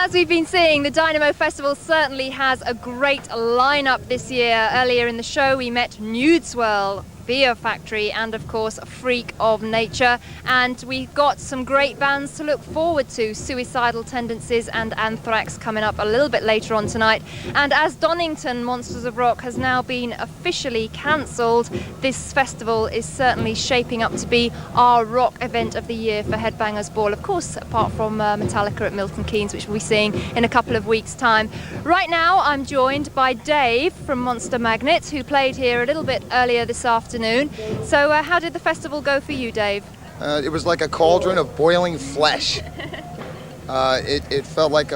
As we've been seeing, the Dynamo Festival certainly has a great lineup this year. Earlier in the show we met Nude Swirl, Beer Factory and of course Freak of Nature, and we've got some great bands to look forward to. Suicidal Tendencies and Anthrax coming up a little bit later on tonight. And as Donington Monsters of Rock has now been officially cancelled, this festival is certainly shaping up to be our rock event of the year for Headbangers Ball, of course apart from Metallica at Milton Keynes, which we'll be seeing in a couple of weeks' time. Right now I'm joined by Dave from Monster Magnet, who played here a little bit earlier this afternoon. So how did the festival go for you, Dave? It was like a cauldron of boiling flesh. It felt like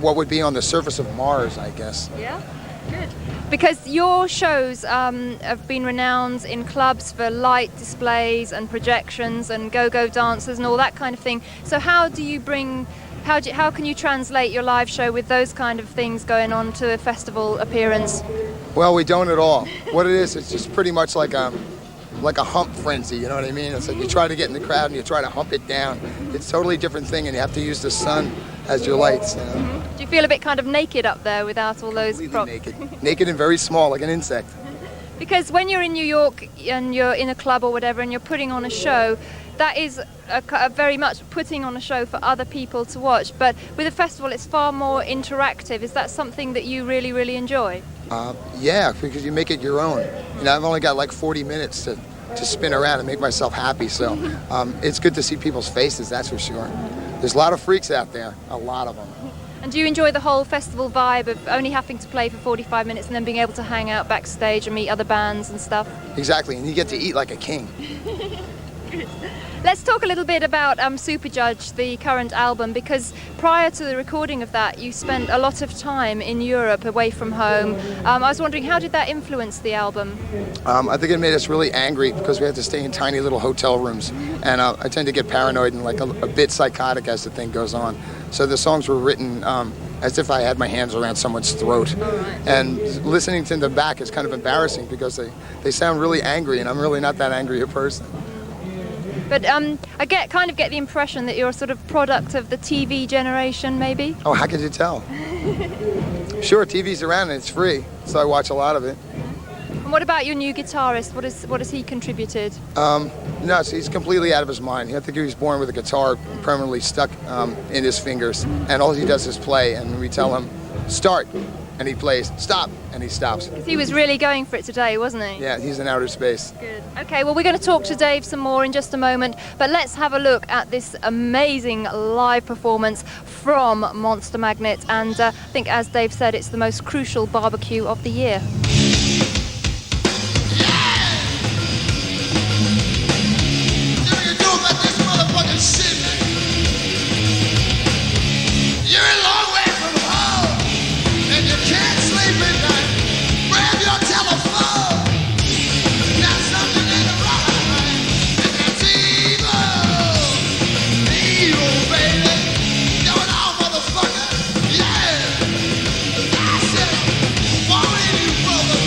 what would be on the surface of Mars, I guess. Yeah, good. Because your shows have been renowned in clubs for light displays and projections and go-go dancers and all that kind of thing. So how do you bring... How can you translate your live show with those kind of things going on to a festival appearance? Well, we don't at all. What it is, it's just pretty much like a hump frenzy, you know what I mean? It's like you try to get in the crowd and you try to hump it down. It's a totally different thing, and you have to use the sun as your lights. You know? Mm-hmm. Do you feel a bit kind of naked up there without all those props? Naked and very small, like an insect. Because when you're in New York and you're in a club or whatever and you're putting on a show, that is a very much putting on a show for other people to watch. But with a festival, it's far more interactive. Is that something that you really, really enjoy? Yeah, because you make it your own. You know, I've only got like 40 minutes to spin around and make myself happy. So it's good to see people's faces, that's for sure. There's a lot of freaks out there, a lot of them. And do you enjoy the whole festival vibe of only having to play for 45 minutes and then being able to hang out backstage and meet other bands and stuff? Exactly, and you get to eat like a king. Let's talk a little bit about Super Judge, the current album, because prior to the recording of that you spent a lot of time in Europe away from home. I was wondering, how did that influence the album? I think it made us really angry because we had to stay in tiny little hotel rooms, and I tend to get paranoid and like a bit psychotic as the thing goes on. So the songs were written as if I had my hands around someone's throat. And listening to them back is kind of embarrassing because they sound really angry, and I'm really not that angry a person. But I kind of get the impression that you're a sort of product of the TV generation, maybe? Oh, how could you tell? Sure, TV's around and it's free, so I watch a lot of it. And what about your new guitarist? What has he contributed? No, he's completely out of his mind. I think he was born with a guitar permanently stuck in his fingers, and all he does is play, and we tell him, start, and he plays, stop, and he stops. Because he was really going for it today, wasn't he? Yeah, he's in outer space. Good. Okay, well, we're going to talk to Dave some more in just a moment, but let's have a look at this amazing live performance from Monster Magnet, and I think, as Dave said, it's the most crucial barbecue of the year. Motherfucker, yeah, I said, won't you, brother?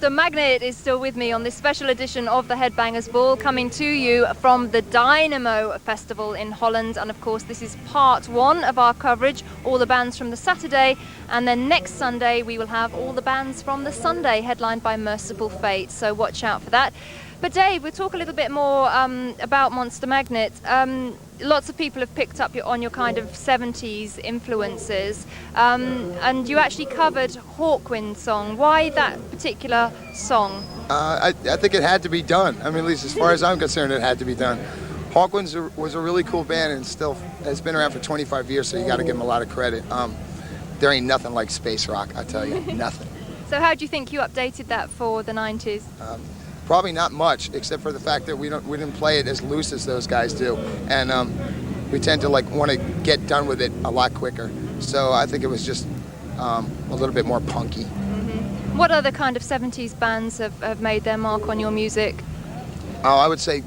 Monster Magnet is still with me on this special edition of the Headbangers Ball, coming to you from the Dynamo Festival in Holland. And of course, this is part one of our coverage, all the bands from the Saturday. And then next Sunday, we will have all the bands from the Sunday, headlined by Merciful Fate. So watch out for that. But Dave, we'll talk a little bit more about Monster Magnet. Lots of people have picked up on your kind of 70s influences, and you actually covered Hawkwind's song. Why that particular song? I think it had to be done. I mean, at least as far as I'm concerned, it had to be done. Hawkwind was a really cool band, and still has been around for 25 years, so you got to give them a lot of credit. There ain't nothing like space rock, I tell you, nothing. So how do you think you updated that for the 90s? Probably not much, except for the fact that we didn't play it as loose as those guys do, and we tend to want to get done with it a lot quicker. So I think it was just a little bit more punky. Mm-hmm. What other kind of 70s bands have made their mark on your music? Oh, I would say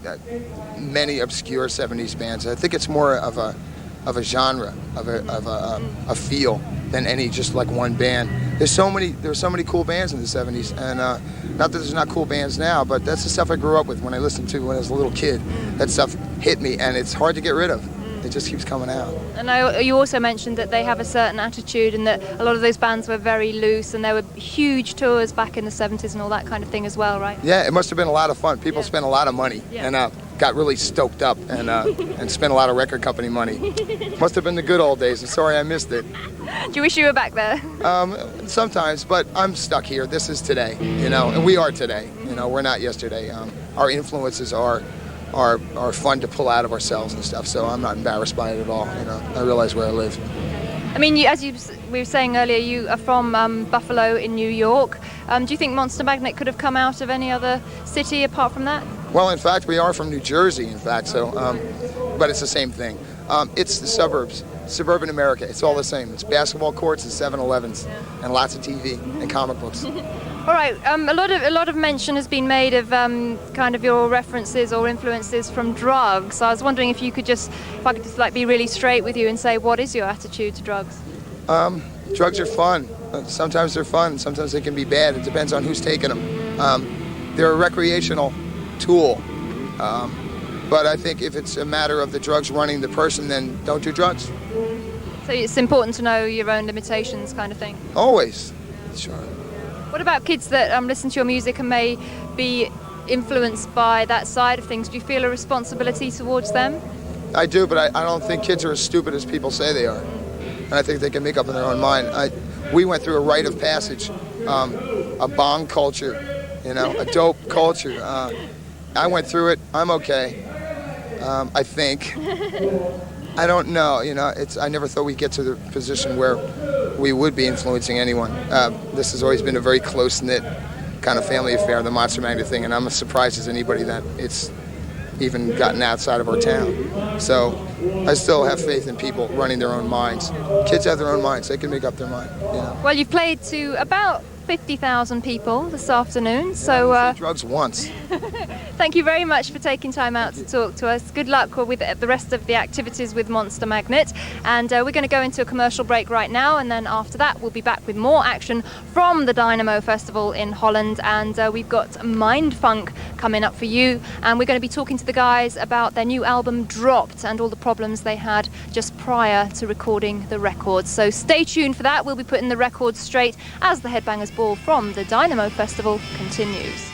many obscure 70s bands. I think it's more of a genre, of a feel than any just like one band. There's so many cool bands in the 70s, and not that there's not cool bands now, but that's the stuff I grew up with when I listened to when I was a little kid. That stuff hit me, and it's hard to get rid of. It just keeps coming out. And you also mentioned that they have a certain attitude, and that a lot of those bands were very loose, and there were huge tours back in the 70s and all that kind of thing as well, right? Yeah, it must have been a lot of fun. People spent a lot of money, and got really stoked up, and spent a lot of record company money. Must have been the good old days. I'm sorry I missed it. Do you wish you were back there? Sometimes, but I'm stuck here. This is today, and we are today. We're not yesterday. Our influences are fun to pull out of ourselves and stuff, so I'm not embarrassed by it at all. I realize where I live. I mean, we were saying earlier, you are from Buffalo in New York. Do you think Monster Magnet could have come out of any other city apart from that? Well, in fact, we are from New Jersey, in fact, so, but it's the same thing. It's the suburbs, suburban America. It's all the same. It's basketball courts and 7-Elevens, and lots of TV and comic books. All right, a lot of mention has been made of kind of your references or influences from drugs. I was wondering if I could just be really straight with you and say, what is your attitude to drugs? Drugs are fun. Sometimes they're fun. Sometimes they can be bad. It depends on who's taking them. They're a recreational tool. But I think if it's a matter of the drugs running the person, then don't do drugs. So it's important to know your own limitations, kind of thing? Always. Sure. What about kids that listen to your music and may be influenced by that side of things? Do you feel a responsibility towards them? I do, but I don't think kids are as stupid as people say they are. And I think they can make up in their own mind. We went through a rite of passage, a bong culture, a dope culture. I went through it. I'm okay. I think. I don't know. I never thought we'd get to the position where we would be influencing anyone. This has always been a very close-knit kind of family affair, the Monster Magnet thing, and I'm as surprised as anybody that it's even gotten outside of our town. So I still have faith in people running their own minds. Kids have their own minds. They can make up their mind. Well, you've played to about 50,000 people this afternoon, so drugs once. Thank you very much for taking time out to talk to us. Good luck with the rest of the activities with Monster Magnet, and we're going to go into a commercial break right now, and then after that we'll be back with more action from the Dynamo Festival in Holland, and we've got Mindfunk coming up for you, and we're going to be talking to the guys about their new album Dropped and all the problems they had just prior to recording the records. So stay tuned for that. We'll be putting the records straight as the Headbangers Ball from the Dynamo Festival continues.